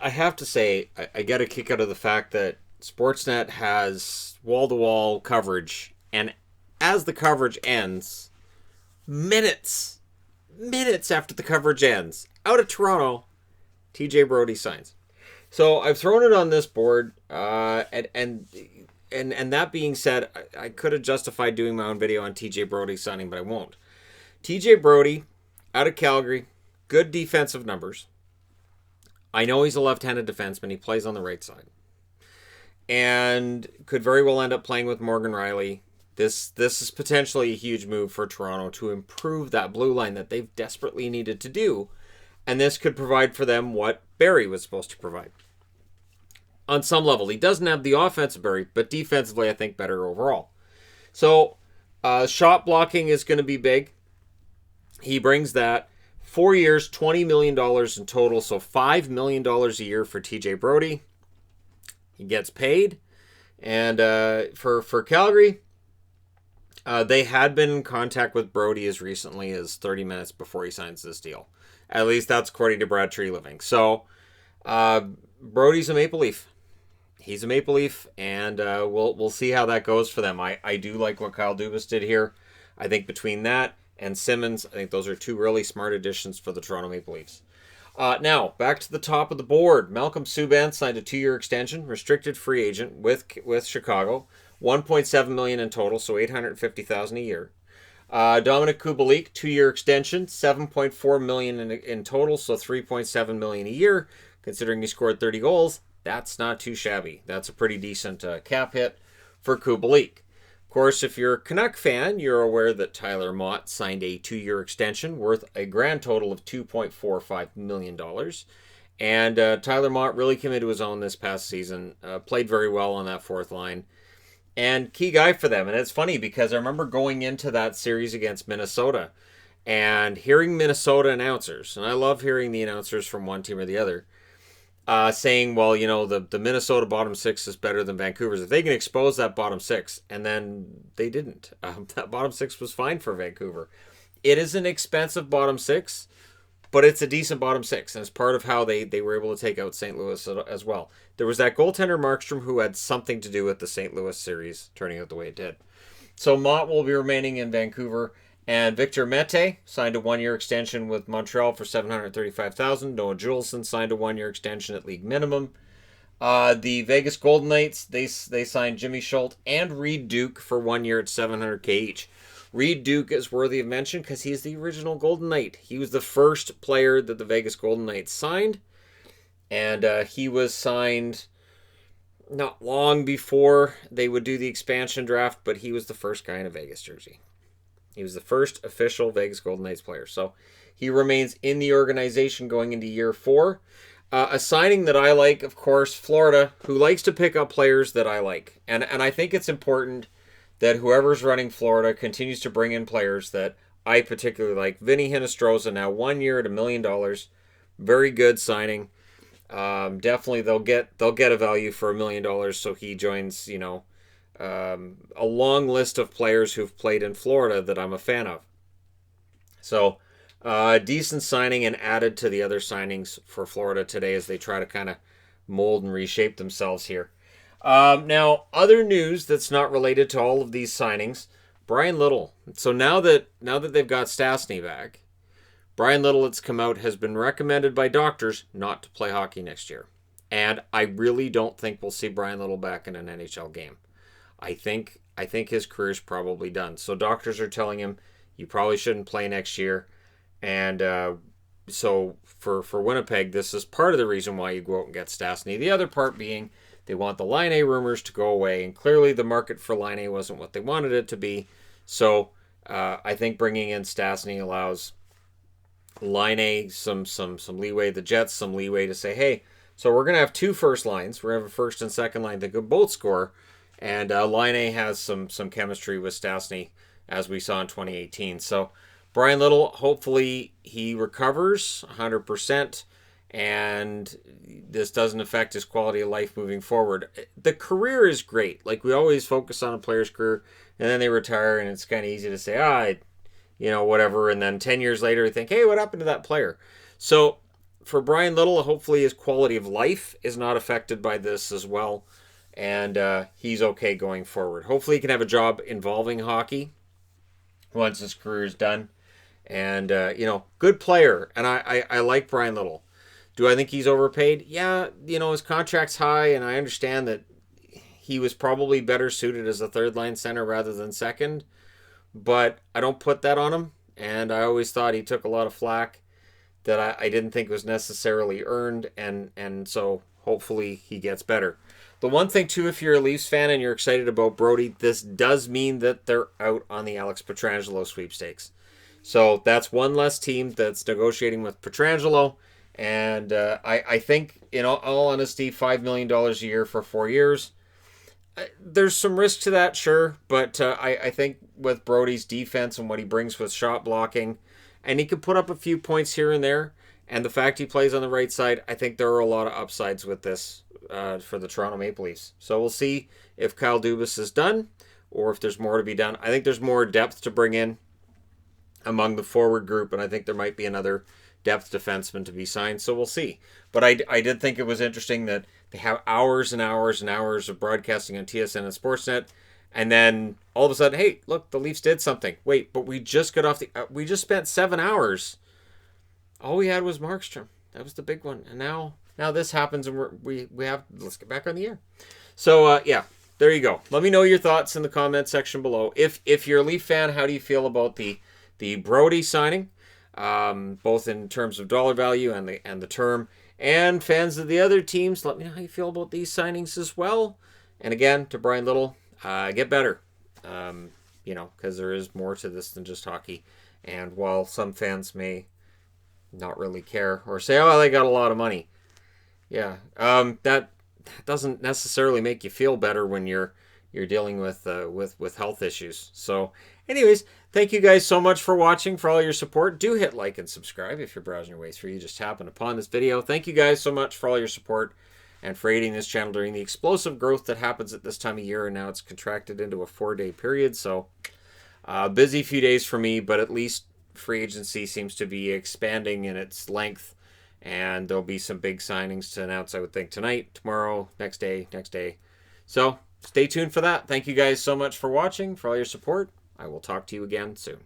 I have to say, I get a kick out of the fact that Sportsnet has wall-to-wall coverage, and as the coverage ends, minutes after the coverage ends, out of Toronto, TJ Brodie signs. So I've thrown it on this board, and that being said, I could have justified doing my own video on TJ Brodie signing, but I won't. TJ Brodie, out of Calgary, good defensive numbers. I know he's a left-handed defenseman. He plays on the right side. And could very well end up playing with Morgan Rielly. This is potentially a huge move for Toronto to improve that blue line that they've desperately needed to do. And this could provide for them what Barrie was supposed to provide. On some level, he doesn't have the offensive Barrie, but defensively, I think better overall. So, shot blocking is going to be big. He brings that. 4 years, $20 million in total, so $5 million a year for TJ Brodie. He gets paid. And for Calgary, they had been in contact with Brodie as recently as 30 minutes before he signs this deal. At least that's according to Brad Treliving. So, Brodie's a Maple Leaf. He's a Maple Leaf, and we'll see how that goes for them. I do like what Kyle Dubas did here. I think between that and Simmons, I think those are two really smart additions for the Toronto Maple Leafs. Now, back to the top of the board. Malcolm Subban signed a 2-year extension, restricted free agent with Chicago. $1.7 million in total, so $850,000 a year. Dominic Kubalik, 2-year extension, $7.4 million in total, so $3.7 million a year. Considering he scored 30 goals, that's not too shabby. That's a pretty decent cap hit for Kubalik. Of course, if you're a Canuck fan, you're aware that Tyler Mott signed a 2-year extension worth a grand total of $2.45 million. And Tyler Mott really came into his own this past season, played very well on that fourth line, and key guy for them. And it's funny because I remember going into that series against Minnesota and hearing Minnesota announcers, and I love hearing the announcers from one team or the other, saying, well, you know, the Minnesota bottom six is better than Vancouver's. If they can expose that bottom six, and then they didn't. That bottom six was fine for Vancouver. It is an expensive bottom six, but it's a decent bottom six, and it's part of how they were able to take out St. Louis as well. There was that goaltender Markstrom who had something to do with the St. Louis series turning out the way it did. So Mott will be remaining in Vancouver. And Victor Mete signed a 1-year extension with Montreal for $735,000. Noah Juleson signed a 1-year extension at league minimum. The Vegas Golden Knights, they signed Jimmy Schultz and Reed Duke for 1 year at $700K each. Reed Duke is worthy of mention because he's the original Golden Knight. He was the first player that the Vegas Golden Knights signed. And he was signed not long before they would do the expansion draft, but he was the first guy in a Vegas jersey. He was the first official Vegas Golden Knights player. So he remains in the organization going into year 4. A signing that I like, of course, Florida, who likes to pick up players that I like. And I think it's important that whoever's running Florida continues to bring in players that I particularly like. Vinny Hinostroza, now 1 year at $1 million. Very good signing. Definitely they'll get a value for $1 million, so he joins, you know, a long list of players who've played in Florida that I'm a fan of. So, decent signing and added to the other signings for Florida today as they try to kind of mold and reshape themselves here. Now, other news that's not related to all of these signings, Brian Little. So now that they've got Stastny back, Brian Little, it's come out, has been recommended by doctors not to play hockey next year. And I really don't think we'll see Brian Little back in an NHL game. I think his career's probably done. So doctors are telling him you probably shouldn't play next year. And so for Winnipeg, this is part of the reason why you go out and get Stastny. The other part being they want the Line A rumors to go away. And clearly the market for Line A wasn't what they wanted it to be. So I think bringing in Stastny allows Line A some leeway, the Jets some leeway to say, hey, so we're going to have 2 first lines. We're going to have a first and second line that could both score. And Line A has some chemistry with Stastny, as we saw in 2018. So Brian Little, hopefully he recovers 100%, and this doesn't affect his quality of life moving forward. The career is great. Like, we always focus on a player's career, and then they retire, and it's kind of easy to say, whatever. And then 10 years later, we think, hey, what happened to that player? So for Brian Little, hopefully his quality of life is not affected by this as well. And he's okay going forward. Hopefully he can have a job involving hockey once his career is done. And, good player. And I like Brian Little. Do I think he's overpaid? Yeah, his contract's high, and I understand that he was probably better suited as a third line center rather than second. But I don't put that on him. And I always thought he took a lot of flack that I didn't think was necessarily earned. And so hopefully he gets better. The one thing, too, if you're a Leafs fan and you're excited about Brodie, this does mean that they're out on the Alex Pietrangelo sweepstakes. So that's one less team that's negotiating with Pietrangelo. And I think, in all honesty, $5 million a year for 4 years, there's some risk to that, sure. But I think with Brodie's defense and what he brings with shot blocking, and he can put up a few points here and there, and the fact he plays on the right side, I think there are a lot of upsides with this for the Toronto Maple Leafs. So we'll see if Kyle Dubas is done or if there's more to be done. I think there's more depth to bring in among the forward group, and I think there might be another depth defenseman to be signed, so we'll see. But I did think it was interesting that they have hours and hours and hours of broadcasting on TSN and Sportsnet, and then all of a sudden, hey, look, the Leafs did something. Wait, but we just got off we just spent 7 hours. All we had was Markstrom. That was the big one, and now this happens, and let's get back on the air. So yeah, there you go. Let me know your thoughts in the comment section below. If you're a Leaf fan, how do you feel about the Brodie signing, both in terms of dollar value and the term? And fans of the other teams, let me know how you feel about these signings as well. And again, to Brian Little, get better, because there is more to this than just hockey. And while some fans may not really care or say, oh, they got a lot of money, yeah, that doesn't necessarily make you feel better when you're dealing with health issues. So anyways, thank you guys so much for watching, for all your support. Do hit like and subscribe if you're browsing your way through. You just happened upon this video. Thank you guys so much for all your support and for aiding this channel during the explosive growth that happens at this time of year. And now it's contracted into a 4-day period. So busy few days for me, but at least free agency seems to be expanding in its length. And there'll be some big signings to announce, I would think, tonight, tomorrow, next day. So stay tuned for that. Thank you guys so much for watching, for all your support. I will talk to you again soon.